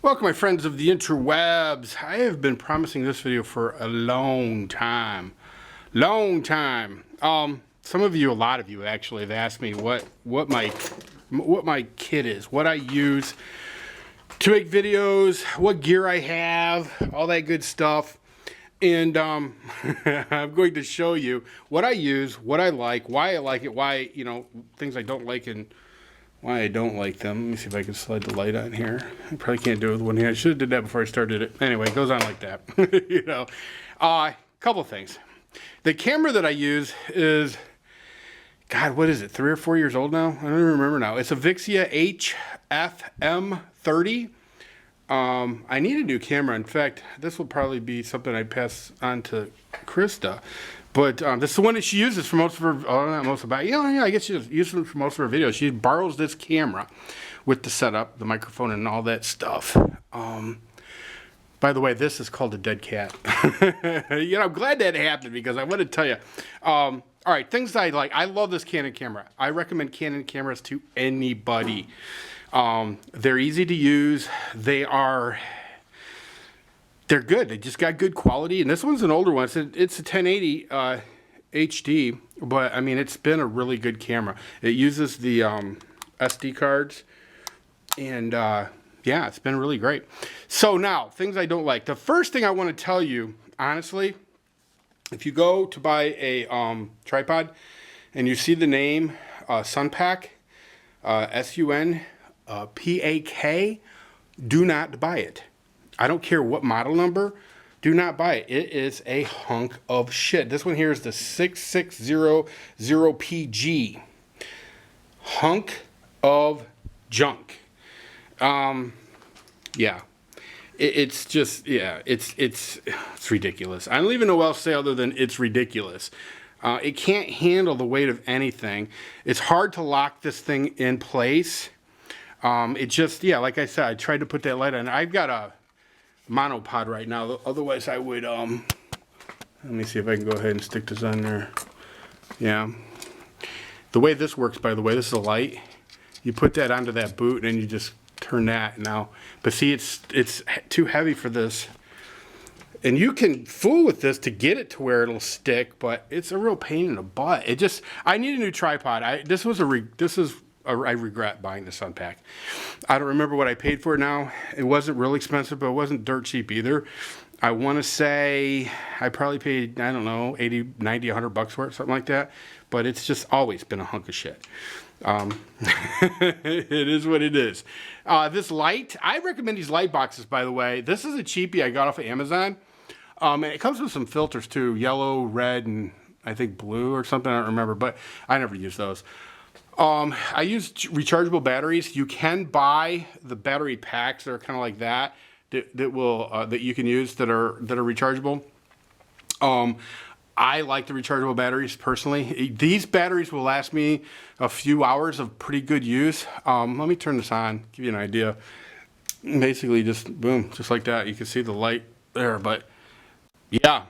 Welcome, my friends of the interwebs. I have been promising this video for a long time. Some of you, a lot of you actually, have asked me what my kit is, what I use to make videos, what gear I have, all that good stuff. And I'm going to show you what I use, what I like, why I like it, why, things I don't like and why I don't like them. Let me see if I can slide the light on here. I probably can't do it with one hand. I should have did that before I started it. Anyway, it goes on like that. Couple things. The camera that I use is, God, what is it? 3 or 4 years old now? I don't even remember now. It's a Vixia HFM30. I need a new camera. In fact, this will probably be something I pass on to Krista. But this is the one that she uses for most of her, not most of it, I guess she uses it for most of her videos. She borrows this camera with the setup, the microphone, and all that stuff. By the way, this is called a dead cat. I'm glad that happened because I want to tell you. All right, things I like. I love this Canon camera. I recommend Canon cameras to anybody. They're easy to use. They're good. They just got good quality. And this one's an older one. It's a 1080 HD, but I mean, it's been a really good camera. It uses the SD cards, and yeah, it's been really great. So now, things I don't like. The first thing I want to tell you, honestly, if you go to buy a tripod and you see the name Sunpak, S-U-N-P-A-K, do not buy it. I don't care what model number, do not buy it. It is a hunk of shit. This one here is the 6600PG. Hunk of junk. Yeah. It's ridiculous. I don't even know what else to say other than it's ridiculous. It can't handle the weight of anything. It's hard to lock this thing in place. Like I said, I tried to put that light on. I've got a monopod right now. Otherwise, I would, let me see if I can go ahead and stick this on there. Yeah. The way this works, by the way, this is a light. You put that onto that boot and you just turn that now. But see, it's too heavy for this. And you can fool with this to get it to where it'll stick, but it's a real pain in the butt. I need a new tripod. I regret buying the Sunpak. I don't remember what I paid for it now. It wasn't real expensive, but it wasn't dirt cheap either. I want to say I probably paid, I don't know, 80, 90, 100 bucks for it, something like that. But it's just always been a hunk of shit. It is what it is. This light, I recommend these light boxes, by the way. This is a cheapie I got off of Amazon. And it comes with some filters too, yellow, red, and I think blue or something. I don't remember, but I never use those. I use rechargeable batteries. You can buy the battery packs that are kind of like that you can use that are rechargeable. I like the rechargeable batteries personally. These batteries will last me a few hours of pretty good use. Let me turn this on, give you an idea. Basically, just boom, just like that. You can see the light there, but yeah.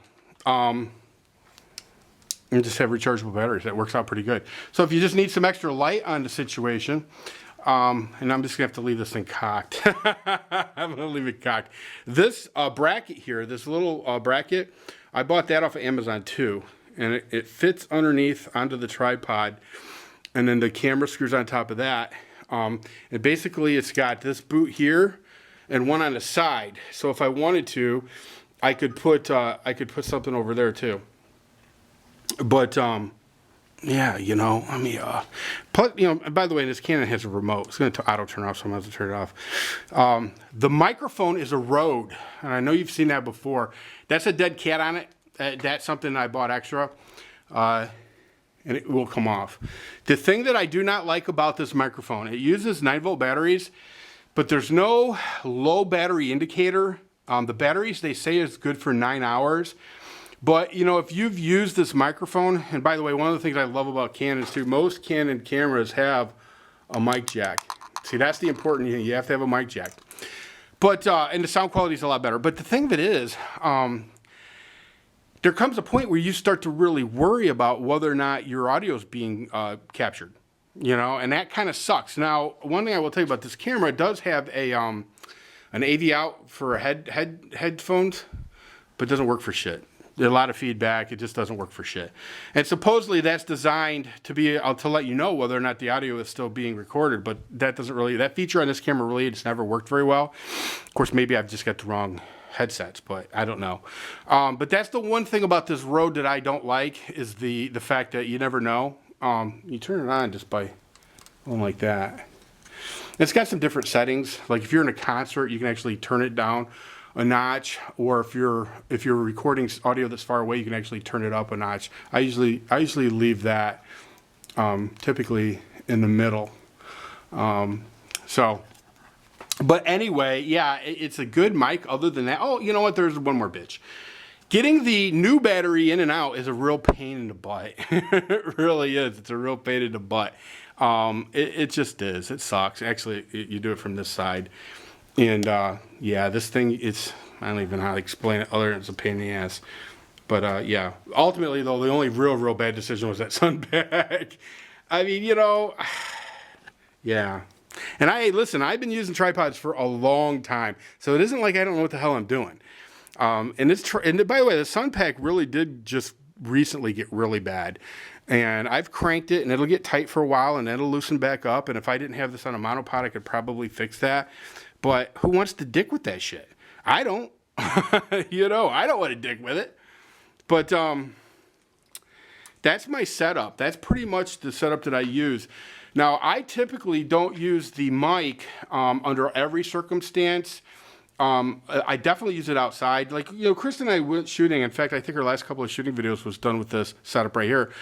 And just have rechargeable batteries. That works out pretty good. So if you just need some extra light on the situation, and I'm just gonna have to leave this thing cocked. I'm gonna leave it cocked. This bracket here, this little bracket, I bought that off of Amazon too, and it fits underneath onto the tripod, and then the camera screws on top of that. And basically, it's got this boot here and one on the side. So if I wanted to, I could put something over there too. But, yeah, by the way, this Canon has a remote. It's going to auto turn off, so I'm going to have to turn it off. The microphone is a Rode, and I know you've seen that before. That's a dead cat on it. That's something I bought extra, and it will come off. The thing that I do not like about this microphone, it uses 9-volt batteries, but there's no low battery indicator. The batteries, they say, is good for 9 hours. But, if you've used this microphone, and by the way, one of the things I love about Canons too, most Canon cameras have a mic jack. See, that's the important thing. You have to have a mic jack. But, and the sound quality is a lot better. But the thing that is, there comes a point where you start to really worry about whether or not your audio is being captured. And that kind of sucks. Now, one thing I will tell you about this camera, it does have a an AV out for headphones, but it doesn't work for shit. There's a lot of feedback. It just doesn't work for shit. And supposedly that's designed to be to let you know whether or not the audio is still being recorded, but that doesn't really, that feature on this camera really, it's never worked very well. Of course, maybe I've just got the wrong headsets, but I don't know. But that's the one thing about this Rode that I don't like, is the fact that you never know. You turn it on just by going like that. It's got some different settings. Like if you're in a concert, you can actually turn it down a notch, or if you're recording audio that's far away, you can actually turn it up a notch. I usually leave that typically in the middle. But anyway, yeah, it's a good mic. Other than that, oh, you know what? There's one more bitch. Getting the new battery in and out is a real pain in the butt. It really is. It's a real pain in the butt. It just is. It sucks. Actually, you do it from this side. And yeah, this thing, I don't even know how to explain it other than it's a pain in the ass. But yeah, ultimately though, the only real bad decision was that sun pack. I mean, you know, yeah. And listen, I've been using tripods for a long time, so it isn't like I don't know what the hell I'm doing. And by the way, the sun pack really did just recently get really bad. And I've cranked it, and it'll get tight for a while, and it'll loosen back up. And if I didn't have this on a monopod, I could probably fix that. But who wants to dick with that shit? I don't. You know, I don't want to dick with it. But that's my setup. That's pretty much the setup that I use. Now, I typically don't use the mic under every circumstance. I definitely use it outside. Like, you know, Chris and I went shooting. In fact, I think our last couple of shooting videos was done with this setup right here.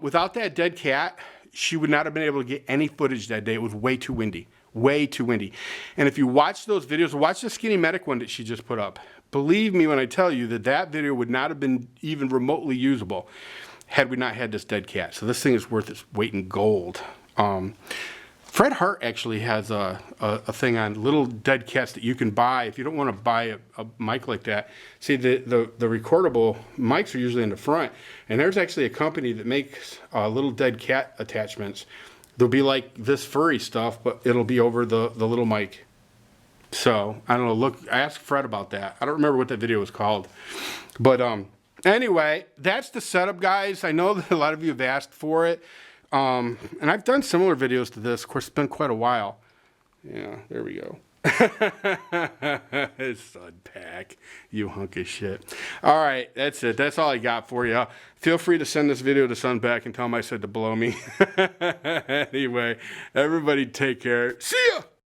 Without that dead cat, she would not have been able to get any footage that day. It was way too windy. Way too windy. And if you watch those videos, watch the Skinny Medic one that she just put up. Believe me when I tell you that video would not have been even remotely usable had we not had this dead cat. So this thing is worth its weight in gold. Fred Hart actually has a thing on little dead cats that you can buy if you don't want to buy a mic like that. See, the recordable mics are usually in the front, and there's actually a company that makes little dead cat attachments. They'll be like this furry stuff, but it'll be over the little mic. So, I don't know, ask Fred about that. I don't remember what that video was called. But anyway, that's the setup, guys. I know that a lot of you have asked for it. And I've done similar videos to this. Of course, it's been quite a while. Yeah, there we go. Sun pack, you hunk of shit. All right, that's it. That's all I got for you. Feel free to send this video to Sunpack and tell him I said to blow me. Anyway, everybody take care. See ya!